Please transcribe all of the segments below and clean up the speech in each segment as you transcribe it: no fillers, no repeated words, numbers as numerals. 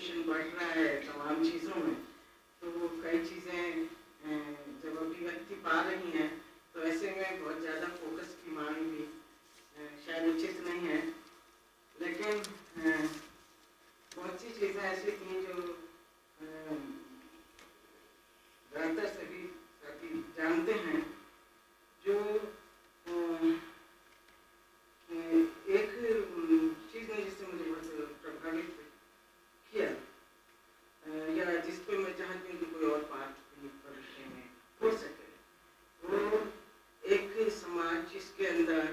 Competition बढ़ रहा है तमाम चीज़ों में, तो कई चीज़ें जब अभिव्यक्ति पा रही हैं तो ऐसे में बहुत ज़्यादा फोकस की मांग भी शायद उचित नहीं है। लेकिन बहुत सी चीज़ें ऐसी थी जो ज़्यादातर सभी साथी जानते हैं, जो एक चीज़ ने जिससे मुझे बहुत प्रभावित किया या जिस पे मैं चाहती हूँ कि कोई और बात भविष्य में हो सके, वो एक समाज जिसके अंदर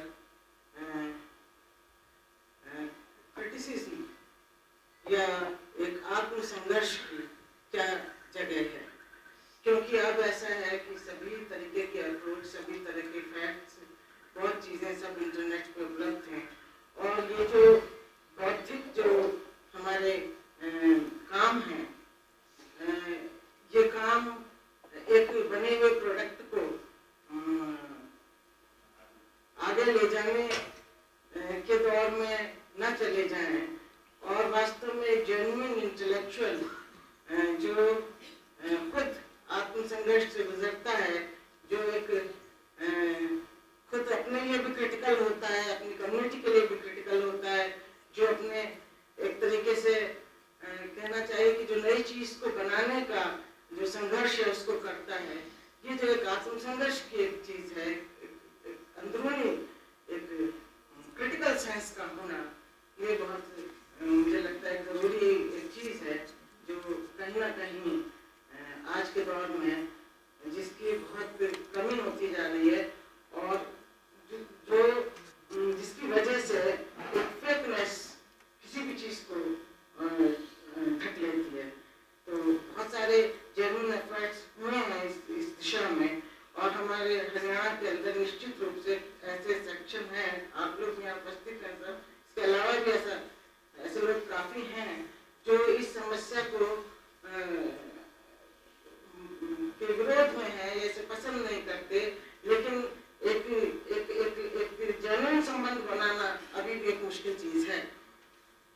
क्रिटिसिज्म या एक आत्मसंघर्ष की क्या जगह है। क्योंकि अब ऐसा है कि सभी तरीके के अप्रोच, सभी तरह के फैक्ट्स, बहुत चीज़ें सब इंटरनेट पे उपलब्ध हैं, और ये जो बौद्धिक जो हमारे काम हैं, ये काम एक बने हुए प्रोडक्ट को आगे ले जाने के दौर में न चले जाएं, और वास्तव में एक जेन्युइन इंटेलेक्चुअल जो खुद आत्मसंघर्ष से गुजरता है, जो एक खुद अपने लिए भी क्रिटिकल होता है, अपनी कम्युनिटी के लिए भी क्रिटिकल होता है, जो अपने एक तरीके से कहना चाहिए कि जो नई चीज़ को बनाने का जो संघर्ष है उसको करता है। ये जो एक आत्मसंघर्ष की एक चीज़ है, अंदरूनी एक क्रिटिकल सेंस का होना, ये बहुत मुझे लगता है ज़रूरी एक चीज़ है, जो कहीं ना कहीं आज के दौर में जिसकी बहुत कमी होती जा रही है, और जो जिसकी वजह से एक फेकनेस किसी भी चीज़ को ढक लेती है। तो बहुत सारे जेन्युइन एफर्ट्स हुए हैं इस दिशा में, और हमारे हरियाणा के अंदर निश्चित रूप से ऐसे सेक्शन हैं, आप लोग यहाँ उपस्थित हैं सब, इसके अलावा भी ऐसे लोग काफ़ी हैं जो इस समस्या को के विरोध में है, ऐसे पसंद नहीं करते, लेकिन एक एक एक एक जेन्युइन संबंध बनाना अभी भी एक मुश्किल चीज़ है,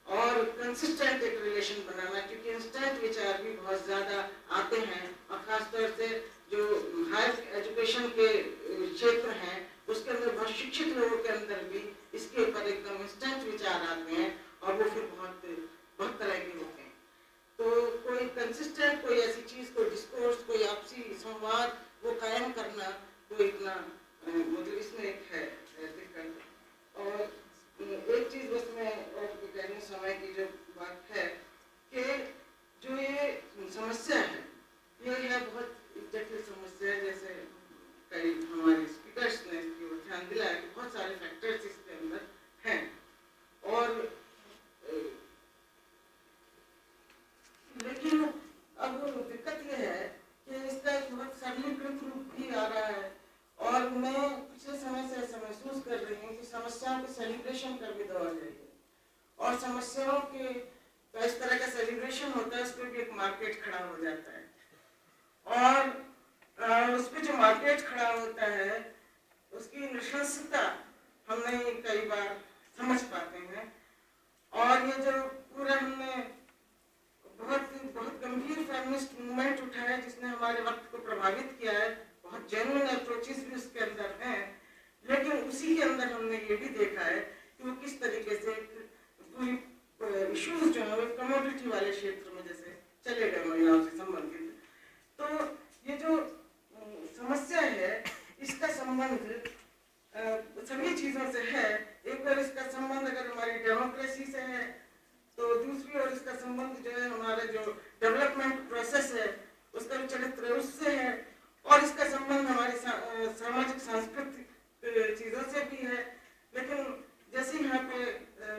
और कंसिस्टेंट एक रिलेशन बनाना, क्योंकि इंस्टेंट विचार भी बहुत ज़्यादा आते हैं, और ख़ासतौर से जो हायर एजुकेशन के क्षेत्र हैं उसके अंदर बहुत शिक्षित लोगों के अंदर भी इसके ऊपर एकदम इंस्टेंट विचार आते हैं, और वो फिर बहुत तरह के होते हैं। तो कोई कंसिस्टेंट कोई ऐसी चीज़, कोई डिस्कोर्स, कोई आपसी संवाद वो कायम करना, वो इतना मतलब इसमें एक है दिक्कत। और एक चीज़ बस मैं और कहने समय की जो बात है कि जो ये समस्या है, ये है बहुत जटिल समस्या है, जैसे कई हमारे स्पीकर्स ने इसकी ओर ध्यान दिलाया कि बहुत सारे फैक्टर्स इसके अंदर हैं, और लेकिन अब दिक्कत ये है कि इसका एक बहुत सरलीकृत रूप भी आ रहा है, और मैं पिछले समय से ऐसा महसूस कर रही हूँ कि समस्याओं के सेलिब्रेशन का भी दौर है, और समस्याओं के तो इस तरह का सेलिब्रेशन होता है, उस पर भी एक मार्केट खड़ा हो जाता है, और उस पर जो मार्केट खड़ा होता है उसकी नृशंसता हम नहीं कई बार समझ पाते हैं। और ये जो पूरा हमने बहुत गंभीर फेमिनिस्ट मूवमेंट उठाया जिसने हमारे वक्त को प्रभावित किया है, बहुत जेन्युइन अप्रोचेस भी उसके अंदर हैं, लेकिन उसी के अंदर हमने ये भी देखा है कि वो किस तरीके से पूरी इश्यूज जो है वो कमोडिटी वाले क्षेत्र में जैसे चले गए महिलाओं से संबंधित। तो ये जो समस्या है इसका संबंध सभी चीज़ों से है। एक और इसका संबंध अगर हमारी डेमोक्रेसी से है, तो दूसरी ओर इसका संबंध जो है हमारा जो डेवलपमेंट प्रोसेस है उसका चरित्र उससे है, और इसका संबंध हमारी सामाजिक सांस्कृतिक चीज़ों से भी है। लेकिन जैसे यहाँ पे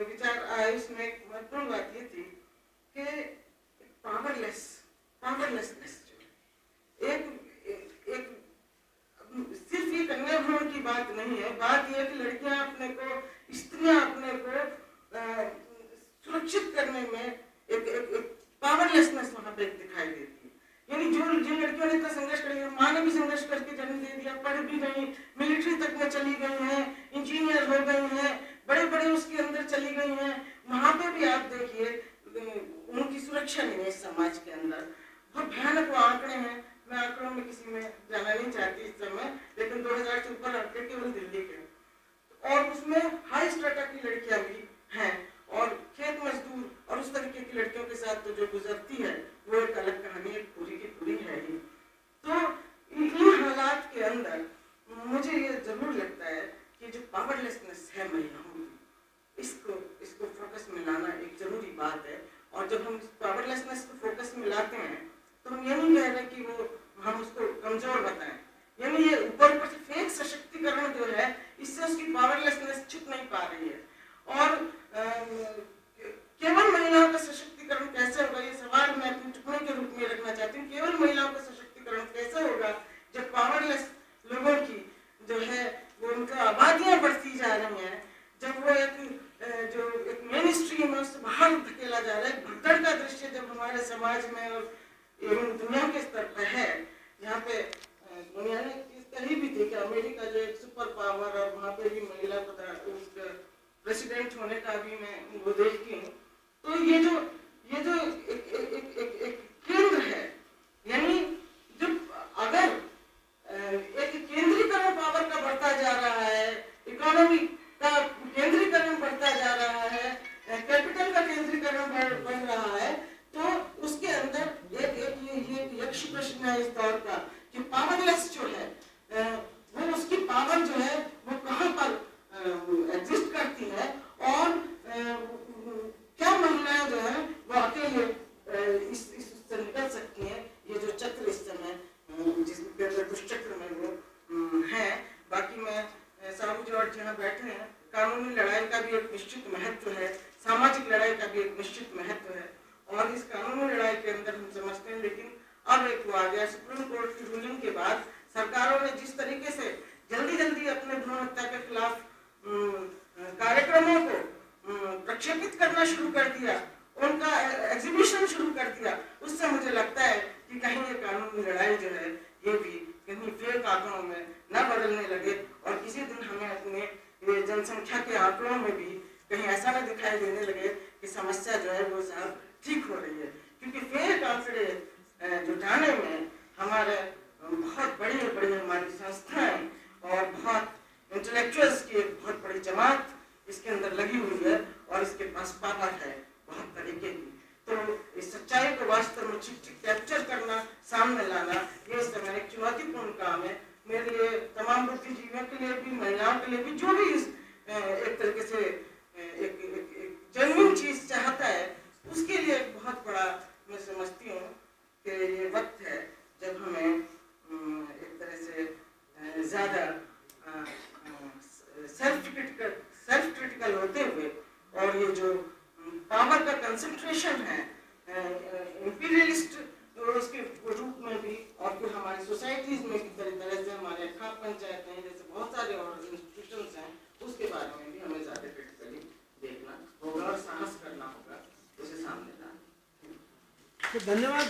विचार आए उसमें एक महत्वपूर्ण बात ये थी कि पावरलेसनेस जो एक सिर्फ ये कन्या भ्रूण की बात नहीं है, बात यह कि लड़कियां अपने को, स्त्रियां अपने को सुरक्षित करने में एक पावरलेसनेस वहाँ पे दिखाई देती है। यानी जिन लड़कियों ने इतना संघर्ष कर, माँ ने भी संघर्ष करके जन्म दे दिया, पढ़ भी गई, मिलिट्री तक में चली गई हैं, इंजीनियर हो गई हैं, बड़े बड़े उसके अंदर चली गई हैं, वहाँ पे भी आप देखिए उनकी सुरक्षा नहीं केवल दिल्ली के, और उसमें हाई स्ट्रेटा की लड़कियां भी हैं, और खेत मजदूर और उस तरीके की लड़कियों के साथ तो जो गुजरती है वो एक अलग कहानी, एक पूरी की पूरी है ही। तो इन हालात के अंदर मुझे ये जरूर लगता है कि जो पावरलेसनेस है महिलाओं की, इसको फोकस में लाना एक जरूरी बात है। और जब हम पावरलेसनेस को फोकस में लाते हैं तो हम ये नहीं कह रहे कि वो हम उसको कमजोर बताएं, यानी ये ऊपर से फेक सशक्तिकरण जो है इससे उसकी पावरलेसनेस छुप नहीं पा रही है। और केवल महिलाओं का सशक्तिकरण कैसे होगा, ये सवाल मैं अपनी टिप्पणी के रूप में रखना चाहती हूँ। केवल महिलाओं का सशक्तिकरण कैसे होगा जब पावरलेस लोगों की जो है वो उनका आबादियां बढ़ती जा रही हैं, जब वो एक मेन स्ट्रीम है उससे बाहर धकेला जा रहा है। भगदड़ का दृश्य जब हमारे समाज में और एवं दुनिया के स्तर पर है, यहाँ पे दुनिया ने कहीं भी देखा, अमेरिका जो एक सुपर पावर और वहाँ पे भी महिला प्रेसिडेंट होने का भी मैं वो देखती हूँ। तो ये जो एक केंद्र है, यानी जब अगर एक केंद्रीकरण पावर का बढ़ता जा रहा है, इकोनॉमी का केंद्रीकरण बढ़ता जा रहा है, कैपिटल का केंद्रीकरण बढ़ रहा है, तो उसके अंदर एक यक्ष प्रश्न है इस दौर का कि पावरलेस जो है वो उसकी पावर जो है वो कहाँ पर एग्जिस्ट करती है, और क्या महिलाएं जो है वो अकेले इससे निकल सकती हैं। ये जो चक्र इस समय जिसके दुष्चक्र में वो है। बाकी मैं साहू जॉर्ज यहाँ बैठे हैं, कानूनी लड़ाई का भी एक निश्चित महत्व है, सामाजिक लड़ाई का भी एक निश्चित महत्व है, और इस कानूनी लड़ाई के अंदर हम समझते हैं। लेकिन अब एक वो आ गया, सुप्रीम कोर्ट की रूलिंग के बाद सरकारों ने जिस तरीके से जल्दी अपने भ्रूण हत्या के खिलाफ कार्यक्रमों को प्रक्षेपित करना शुरू कर दिया, उनका एग्जीबिशन शुरू कर दिया, उससे मुझे लगता है कि कहीं ये कानूनी लड़ाई जो है ये भी कहीं फेक आंकड़ों में न बदलने लगे, और किसी दिन हमें अपने ये जनसंख्या के आंकड़ों में भी कहीं ऐसा न दिखाई देने लगे कि समस्या जो है वो साहब ठीक हो रही है। क्योंकि फेक आंकड़े जुटाने में हमारे बहुत बड़ी हमारी संस्थाएं और बहुत इंटेलेक्चुअल्स की एक बहुत बड़ी जमात इसके अंदर लगी हुई है, और इसके पास पावर है बहुत तरीके की। तो इस सच्चाई को वास्तव में कैप्चर करना, सामने लाना, ये इस समय एक चुनौतीपूर्ण काम है मेरे लिए, तमाम बुद्धिजीवियों के लिए भी, महिलाओं के लिए भी, जो भी इस एक तरीके से एक जेन्युइन चीज चाहता है उसके लिए एक बहुत बड़ा मैं समझती हूँ कि ये वक्त है जब हमें एक तरह से ज्यादा सेल्फ क्रिटिकल होते हुए, और ये जो पावर का कंसंट्रेशन है इंपीरियलिस्ट उसके रूप में भी, और फिर हमारी सोसाइटीज में किस तरह से हमारे खाप पंचायत हैं जैसे बहुत सारे और इंस्टीट्यूशंस हैं, उसके बारे में भी हमें ज्यादा क्रिटिकली देखना होगा और साहस करना होगा, उसे सामने लाना। धन्यवाद।